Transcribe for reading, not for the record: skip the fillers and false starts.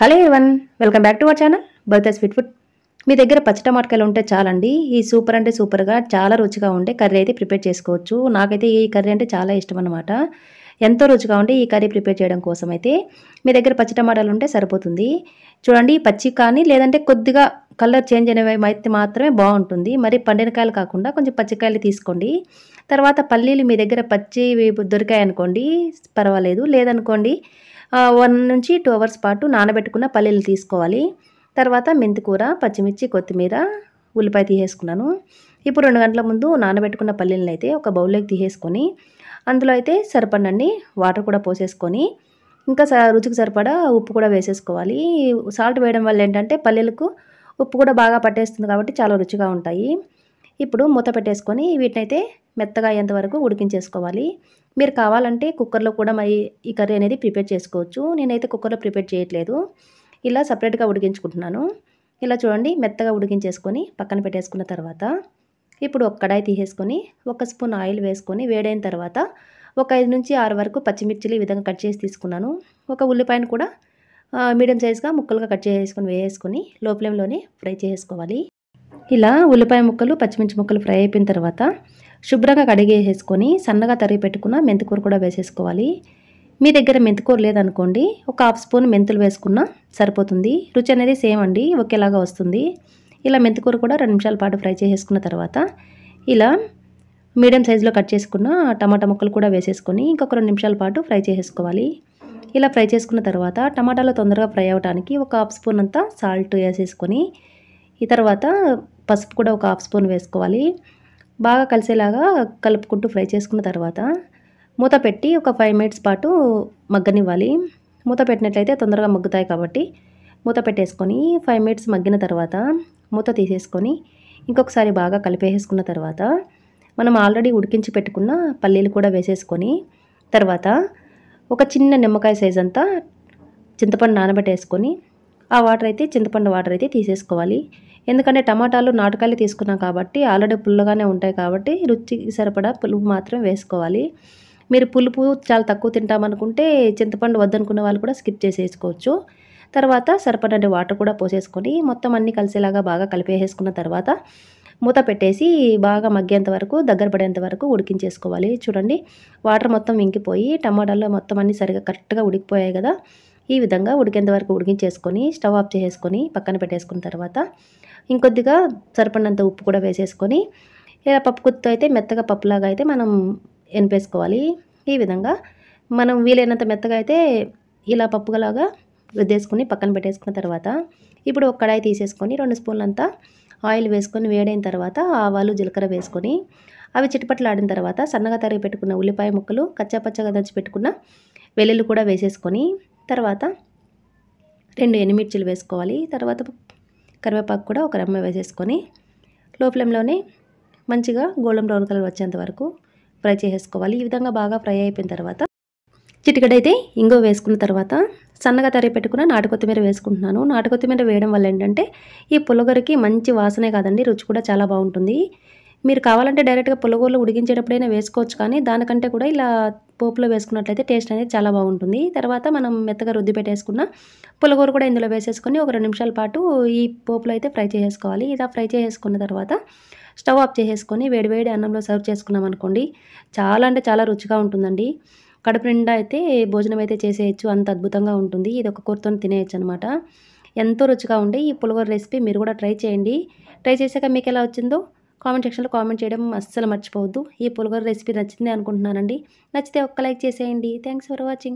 Hello everyone, welcome back to our channel బర్తా sweet food. మీ దగ్గర పచ్చి టమాటకాయలు ఉంటే చాలండి, ఈ సూపర్ అంటే సూపర్గా చాలా రుచిగా ఉండే కర్రీ అయితే ప్రిపేర్ చేసుకోవచ్చు. నాకైతే ఈ కర్రీ అంటే చాలా ఇష్టం అనమాట. ఎంతో రుచిగా ఉండే ఈ కర్రీ ప్రిపేర్ చేయడం కోసం అయితే మీ దగ్గర పచ్చి టమాటాలు ఉంటే సరిపోతుంది. చూడండి, పచ్చి కానీ లేదంటే కొద్దిగా కలర్ చేంజ్ అనేవి అయితే మాత్రమే బాగుంటుంది. మరి పండినకాయలు కాకుండా కొంచెం పచ్చికాయలు తీసుకోండి. తర్వాత పల్లీలు మీ దగ్గర పచ్చివి దొరికాయనుకోండి పర్వాలేదు, లేదనుకోండి 1 నుంచి 2 అవర్స్ పాటు నానబెట్టుకున్న పల్లీలు తీసుకోవాలి. తర్వాత మెంతికూర, పచ్చిమిర్చి, కొత్తిమీర, ఉల్లిపాయ తీసేసుకున్నాను. ఇప్పుడు 2 గంటల ముందు నానబెట్టుకున్న పల్లీలను అయితే ఒక బౌల్లోకి తీసేసుకొని అందులో అయితే సరిపడినన్ని వాటర్ కూడా పోసేసుకొని ఇంకా రుచికి సరిపడా ఉప్పు కూడా వేసేసుకోవాలి. సాల్ట్ వేయడం వల్ల ఏంటంటే పల్లీలకు ఉప్పు కూడా బాగా పట్టేస్తుంది కాబట్టి చాలా రుచిగా ఉంటాయి. ఇప్పుడు మూత పెట్టేసుకొని వీటినైతే మెత్తగా అయ్యేంత వరకు ఉడికించేసుకోవాలి. మీరు కావాలంటే కుక్కర్లో కూడా ఈ కర్రీ అనేది ప్రిపేర్ చేసుకోవచ్చు. నేనైతే కుక్కర్లో ప్రిపేర్ చేయట్లేదు, ఇలా సపరేట్గా ఉడికించుకుంటున్నాను. ఇలా చూడండి, మెత్తగా ఉడికించేసుకొని పక్కన పెట్టేసుకున్న తర్వాత ఇప్పుడు ఒక కడాయి తీసేసుకొని 1 స్పూన్ ఆయిల్ వేసుకొని వేడైన తర్వాత ఒక 5 నుంచి 6 వరకు పచ్చిమిర్చిలు ఈ విధంగా కట్ చేసి తీసుకున్నాను. ఒక ఉల్లిపాయను కూడా మీడియం సైజ్గా ముక్కలుగా కట్ చేసుకొని వేసుకొని లో ఫ్లేమ్లోనే ఫ్రై చేసుకోవాలి. ఇలా ఉల్లిపాయ ముక్కలు, పచ్చిమిర్చి ముక్కలు ఫ్రై అయిపోయిన తర్వాత శుభ్రంగా కడిగేసేసుకొని సన్నగా తరిగి పెట్టుకున్న మెంతికూర కూడా వేసేసుకోవాలి. మీ దగ్గర మెంతికూర లేదనుకోండి ఒక 1/2 స్పూన్ మెంతులు వేసుకున్నా సరిపోతుంది. రుచి అనేది సేమ్ అండి, ఒకేలాగా వస్తుంది. ఇలా మెంతికూర కూడా 2 నిమిషాల పాటు ఫ్రై చేసుకున్న తర్వాత ఇలా మీడియం సైజులో కట్ చేసుకున్న టమాటా ముక్కలు కూడా వేసేసుకొని ఇంకొక 2 నిమిషాల పాటు ఫ్రై చేసుకోవాలి. ఇలా ఫ్రై చేసుకున్న తర్వాత టమాటాలు తొందరగా ఫ్రై అవ్వడానికి ఒక 1/2 స్పూన్ అంతా సాల్ట్ వేసేసుకొని ఈ తర్వాత పసుపు కూడా ఒక 1/2 స్పూన్ వేసుకోవాలి. బాగా కలిసేలాగా కలుపుకుంటూ ఫ్రై చేసుకున్న తర్వాత మూత పెట్టి ఒక 5 మినిట్స్ పాటు మగ్గనివ్వాలి. మూత పెట్టినట్లయితే తొందరగా మగ్గుతాయి కాబట్టి మూత పెట్టేసుకొని 5 మినిట్స్ మగ్గిన తర్వాత మూత తీసేసుకొని ఇంకొకసారి బాగా కలిపేసుకున్న తర్వాత మనం ఆల్రెడీ ఉడికించి పెట్టుకున్న పల్లీలు కూడా వేసేసుకొని తర్వాత ఒక చిన్న నిమ్మకాయ సైజ్ అంతా చింతపండు నానబెట్టేసుకొని ఆ వాటర్ అయితే చింతపండు వాటర్ అయితే తీసేసుకోవాలి. ఎందుకంటే టమాటాలు నాటుకాయలు తీసుకున్నాం కాబట్టి ఆల్రెడీ పుల్లగానే ఉంటాయి కాబట్టి రుచికి సరిపడా పులుపు మాత్రం వేసుకోవాలి. మీరు పులుపు చాలా తక్కువ తింటామనుకుంటే చింతపండు వద్దనుకున్న వాళ్ళు కూడా స్కిప్ చేసేసుకోవచ్చు. తర్వాత సరిపడే వాటర్ కూడా పోసేసుకొని మొత్తం అన్నీ కలిసేలాగా బాగా కలిపేసుకున్న తర్వాత మూత పెట్టేసి బాగా మగ్గేంత వరకు, దగ్గర పడేంత వరకు ఉడికించేసుకోవాలి. చూడండి, వాటర్ మొత్తం ఇంకిపోయి టమాటాల్లో మొత్తం అన్నీ సరిగా కరెక్ట్గా ఉడికిపోయాయి కదా. ఈ విధంగా ఉడికేంత వరకు ఉడికించేసుకొని స్టవ్ ఆఫ్ చేసేసుకొని పక్కన పెట్టేసుకున్న తర్వాత ఇంకొద్దిగా సరిపడినంత ఉప్పు కూడా వేసేసుకొని ఇలా పప్పు గుత్తితో అయితే మెత్తగా పప్పులాగా అయితే మనం ఎనిపేసుకోవాలి. ఈ విధంగా మనం వీలైనంత మెత్తగా అయితే ఇలా పప్పులాగా రుద్దేసుకొని పక్కన పెట్టేసుకున్న తర్వాత ఇప్పుడు ఒక కడాయి తీసేసుకొని 2 స్పూన్లంతా ఆయిల్ వేసుకొని వేడైన తర్వాత ఆవాలు, జీలకర్ర వేసుకొని అవి చిటపటలాడిన తర్వాత సన్నగా తరిగి పెట్టుకున్న ఉల్లిపాయ ముక్కలు, కచ్చాపచ్చగా దంచి పెట్టుకున్న వెల్లుల్లి కూడా వేసేసుకొని తర్వాత 2 ఎండుమిర్చిలు వేసుకోవాలి. తర్వాత కరివేపాకు కూడా ఒక రెమ్మ వేసేసుకొని లో ఫ్లేమ్లోనే మంచిగా గోల్డెన్ బ్రౌన్ కలర్ వచ్చేంత వరకు ఫ్రై చేసేసుకోవాలి. ఈ విధంగా బాగా ఫ్రై అయిపోయిన తర్వాత చిటికెడైతే ఇంగువ వేసుకున్న తర్వాత సన్నగా తరిగి పెట్టుకున్న నాటు కొత్తిమీర వేసుకుంటున్నాను. నాటు కొత్తిమీర వేయడం వల్ల ఏంటంటే ఈ పులగూరకి మంచి వాసనే కాదండి, రుచి కూడా చాలా బాగుంటుంది. మీరు కావాలంటే డైరెక్ట్గా పులగూరలో ఉడికించేటప్పుడైనా వేసుకోవచ్చు, కానీ దానికంటే కూడా ఇలా పోపులో వేసుకున్నట్లయితే టేస్ట్ అనేది చాలా బాగుంటుంది. తర్వాత మనం మెత్తగా రుద్ది పెట్టేసుకున్న పులగూర కూడా ఇందులో వేసేసుకొని ఒక 2 నిమిషాల పాటు ఈ పోపులో అయితే ఫ్రై చేసుకోవాలి. ఇలా ఫ్రై చేసుకున్న తర్వాత స్టవ్ ఆఫ్ చేసేసుకొని వేడివేడి అన్నంలో సర్వ్ చేసుకున్నాం అనుకోండి, చాలా అంటే చాలా రుచిగా ఉంటుందండి. కడుపు నిండా అయితే భోజనం అయితే చేసేయచ్చు, అంత అద్భుతంగా ఉంటుంది. ఇది ఒక కూరతో తినేయచ్చు అనమాట. ఎంతో రుచిగా ఉండే ఈ పులిహోర రెసిపీ మీరు కూడా ట్రై చేయండి. ట్రై చేశాక మీకు ఎలా వచ్చిందో కామెంట్ సెక్షన్లో కామెంట్ చేయడం అస్సలు మర్చిపోవద్దు. ఈ పులిహోర రెసిపీ నచ్చింది అనుకుంటున్నానండి. నచ్చితే ఒక్క లైక్ చేసేయండి. Thanks for watching.